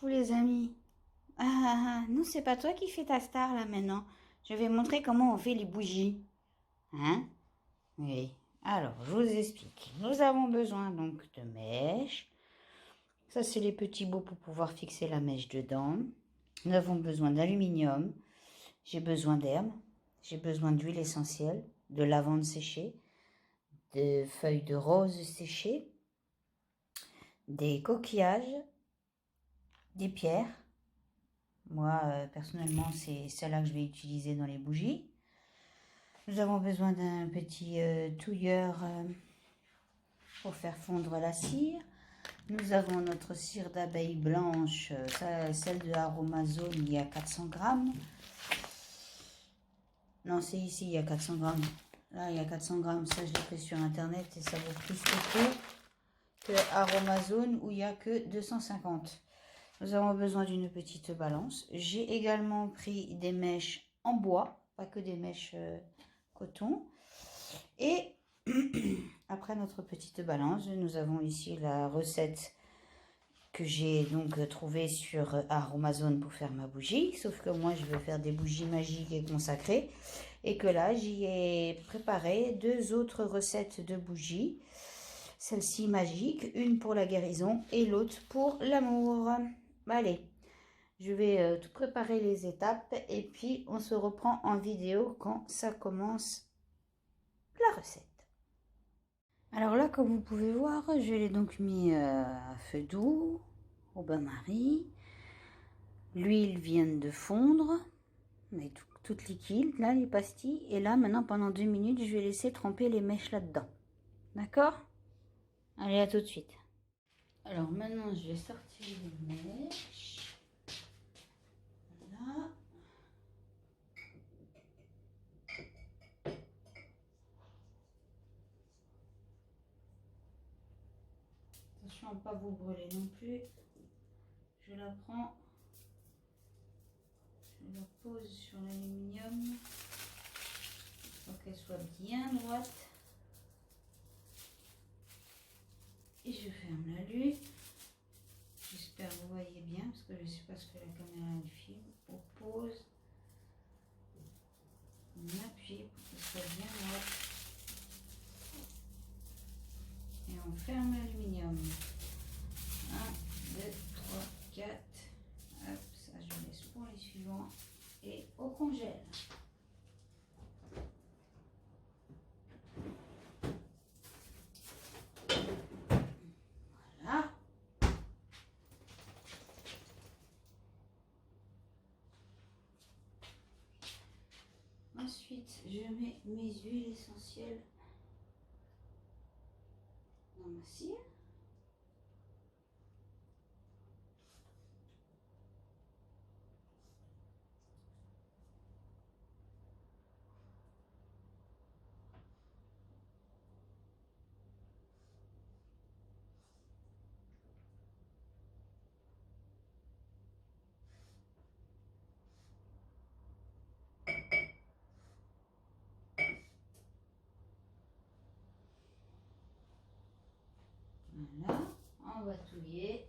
Coucou les amis. Non, c'est pas toi qui fais ta star là maintenant. Je vais montrer comment on fait les bougies. Hein? Oui. Alors, je vous explique. Nous avons besoin donc de mèches. Ça, c'est les petits bouts pour pouvoir fixer la mèche dedans. Nous avons besoin d'aluminium. J'ai besoin d'herbe. J'ai besoin d'huile essentielle, de lavande séchée, de feuilles de rose séchées, des coquillages, des pierres. Moi, personnellement, c'est celle-là que je vais utiliser dans les bougies. Nous avons besoin d'un petit touilleur pour faire fondre la cire. Nous avons notre cire d'abeille blanche, celle de Aromazone, il y a 400 grammes. Non, c'est ici, il y a 400 grammes. Là, il y a 400 grammes, ça je l'ai pris sur internet et ça vaut plus que Aromazone où il n'y a que 250. Nous avons besoin d'une petite balance. J'ai également pris des mèches en bois, pas que des mèches coton. Et après notre petite balance, nous avons ici la recette que j'ai donc trouvée sur Aromazone pour faire ma bougie. Sauf que moi, je veux faire des bougies magiques et consacrées. Et que là, j'y ai préparé deux autres recettes de bougies. Celle-ci magique, une pour la guérison et l'autre pour l'amour. Allez, je vais tout préparer les étapes et puis on se reprend en vidéo quand ça commence la recette. Alors là, comme vous pouvez voir, je l'ai donc mis à feu doux, au bain-marie. L'huile vient de fondre, mais toute liquide, là, les pastilles. Et là, maintenant, pendant 2 minutes, je vais laisser tremper les mèches là-dedans. D'accord? Allez, à tout de suite. Alors maintenant, je vais sortir les mèches. Voilà. Attention à ne pas vous brûler non plus. Je la prends, je la pose sur l'aluminium pour qu'elle soit bien droite. Et je ferme la lumière. J'espère que vous voyez bien parce que je ne sais pas ce que la caméra elle filme. On pose, on appuie pour qu'elle soit bien droite. Et on ferme l'aluminium. 1, 2, 3, 4. Hop, ça je laisse pour les suivants. Et au congèle. Voilà. Ensuite, je mets mes huiles essentielles dans ma cire. Voilà, on va touiller.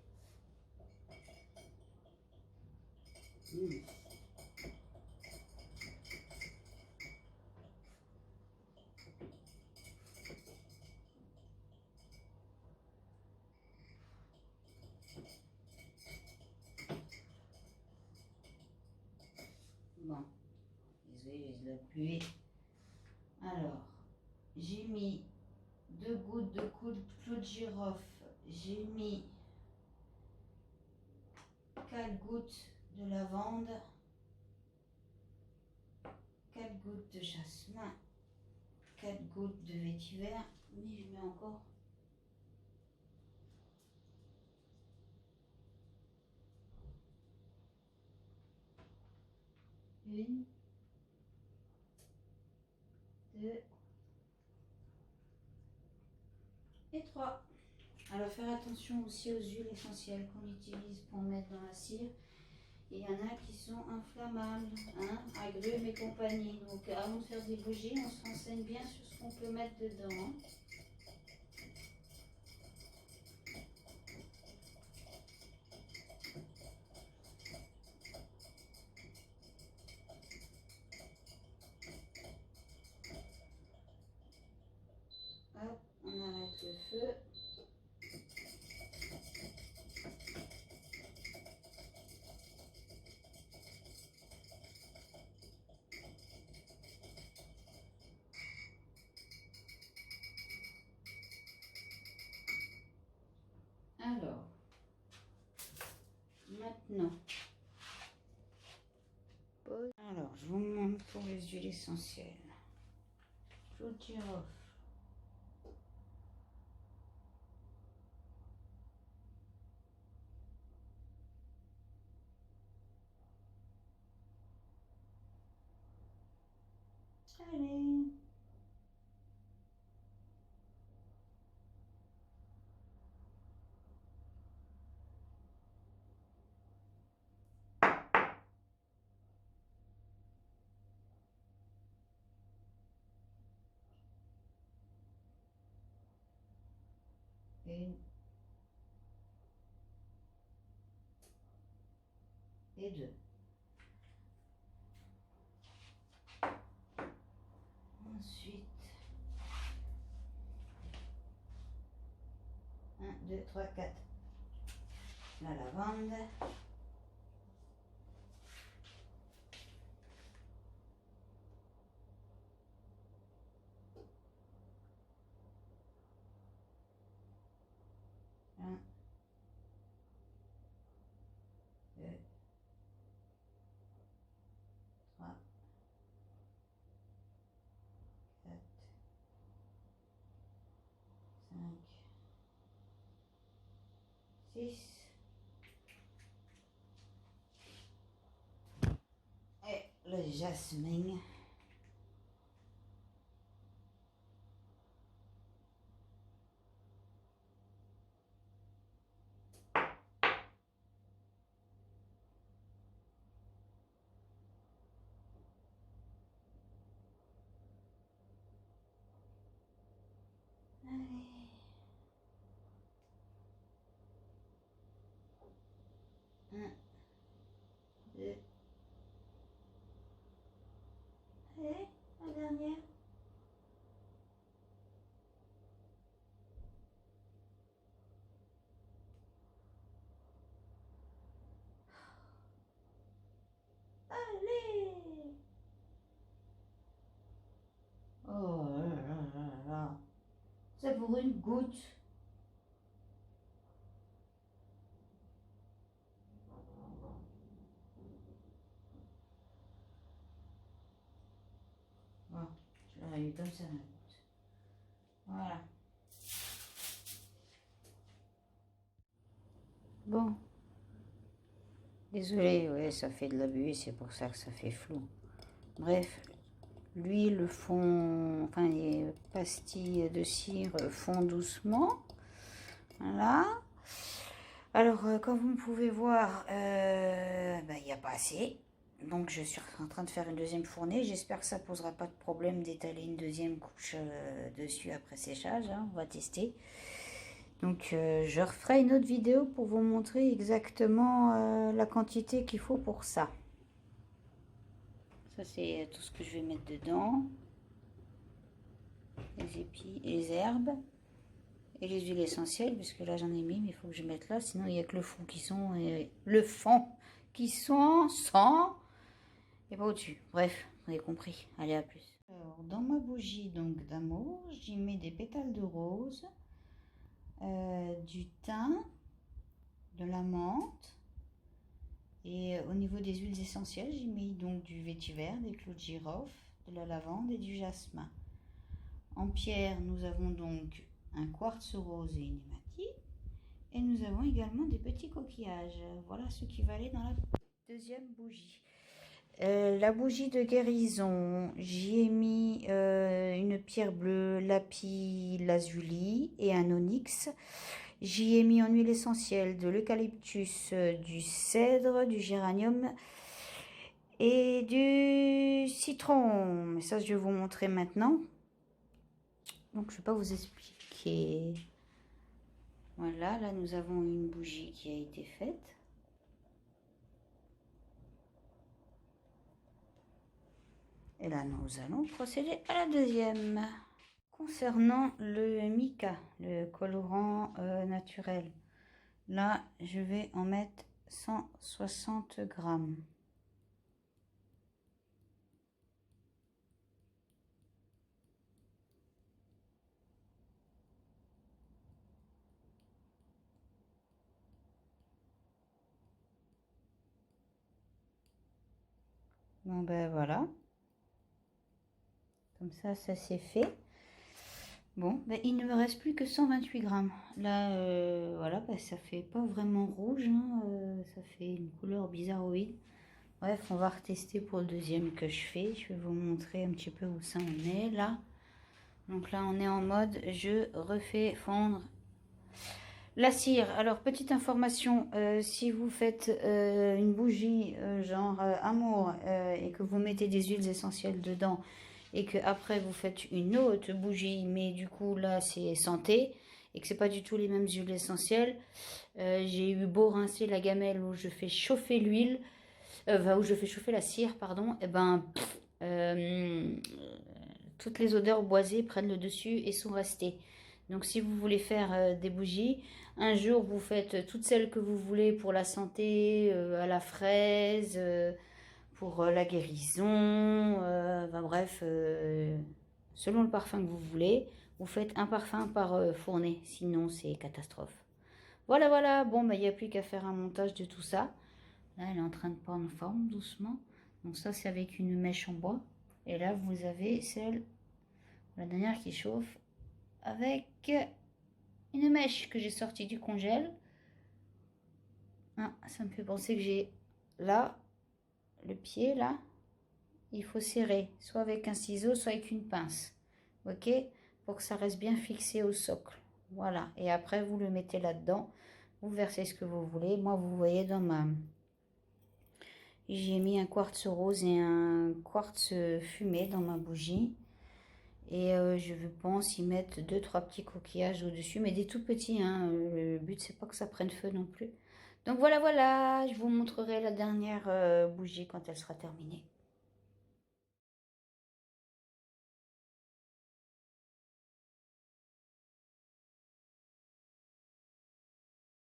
Bon, désolé, je l'ai appuyé. Alors, j'ai mis 2 gouttes de clou de girofle. J'ai mis 4 gouttes de lavande. 4 gouttes de jasmin. 4 gouttes de vétiver. Mais je mets encore. Une. 2. Et 3. Alors faire attention aussi aux huiles essentielles qu'on utilise pour mettre dans la cire. Il y en a qui sont inflammables, hein, agrumes et compagnie. Donc avant de faire des bougies, on se renseigne bien sur ce qu'on peut mettre dedans. feu. Alors, maintenant, pause. Alors, je vous montre pour les huiles essentielles. Clou de girofle. Allez. Une et deux. Ensuite, 1, 2, 3, 4. La lavande. Un, deux, trois, quatre, 5, 6. Et le jasmin. Allez. 1, 2. Allez, la dernière. Allez. Oh là là là là. C'est pour une goutte. Bon, je l'aurais eu comme ça, ma goutte. Voilà. Bon. Désolé, ouais, ça fait de la buée, c'est pour ça que ça fait flou. Bref, l'huile, le fond, enfin les pastilles de cire font doucement. Voilà. Alors, comme vous pouvez voir, il n'y a pas assez. Donc, je suis en train de faire une deuxième fournée. J'espère que ça ne posera pas de problème d'étaler une deuxième couche dessus après séchage. Hein. On va tester. Donc, je referai une autre vidéo pour vous montrer exactement la quantité qu'il faut pour ça. Ça, c'est tout ce que je vais mettre dedans. Les épis, les herbes et les huiles essentielles, puisque là, j'en ai mis, mais il faut que je mette là. Sinon, il n'y a que le fond qui sont... le fond qui sont sans... et pas au-dessus. Bref, vous avez compris. Allez, à plus. Alors, dans ma bougie donc d'amour, j'y mets des pétales de rose, du thym, de la menthe. Et au niveau des huiles essentielles, j'ai mis donc du vétiver, des clous de girofle, de la lavande et du jasmin. En pierre, nous avons donc un quartz rose et une hématite. Et nous avons également des petits coquillages. Voilà ce qui va aller dans la deuxième bougie. La bougie de guérison, j'y ai mis une pierre bleue, lapis lazuli et un onyx. J'y ai mis en huile essentielle de l'eucalyptus, du cèdre, du géranium et du citron. Mais ça, je vais vous montrer maintenant. Donc, je ne vais pas vous expliquer. Voilà, là, nous avons une bougie qui a été faite. Et là, nous allons procéder à la deuxième. Concernant le mica, le colorant naturel, là, je vais en mettre 160 grammes. Bon, ben voilà. Comme ça c'est fait. Bon, ben, il ne me reste plus que 128 grammes. Là, voilà, ben, ça fait pas vraiment rouge. Hein, ça fait une couleur bizarroïde. Bref, on va retester pour le deuxième que je fais. Je vais vous montrer un petit peu où ça en est, là. Donc là, on est en mode, je refais fondre la cire. Alors, petite information, si vous faites une bougie genre amour et que vous mettez des huiles essentielles dedans et que après vous faites une autre bougie, mais du coup là c'est santé et que c'est pas du tout les mêmes huiles essentielles, j'ai eu beau rincer la gamelle où je fais chauffer l'huile, où je fais chauffer la cire, pardon, et ben toutes les odeurs boisées prennent le dessus et sont restées. Donc si vous voulez faire des bougies, un jour vous faites toutes celles que vous voulez pour la santé, à la fraise, pour la guérison, enfin bref, selon le parfum que vous voulez, vous faites un parfum par fournée, sinon c'est catastrophe. Voilà, voilà, bon, il n'y a plus qu'à faire un montage de tout ça. Là, elle est en train de prendre forme doucement. Donc ça, c'est avec une mèche en bois. Et là, vous avez celle, la dernière qui chauffe, avec une mèche que j'ai sortie du congèle. Ah, ça me fait penser que j'ai là, le pied là, il faut serrer, soit avec un ciseau, soit avec une pince. Ok? Pour que ça reste bien fixé au socle. Voilà. Et après, vous le mettez là-dedans. Vous versez ce que vous voulez. Moi, vous voyez dans ma... J'ai mis un quartz rose et un quartz fumé dans ma bougie. Et je pense y mettre 2-3 petits coquillages au-dessus, mais des tout petits. Hein. Le but, c'est pas que ça prenne feu non plus. Donc voilà, voilà. Je vous montrerai la dernière bougie quand elle sera terminée.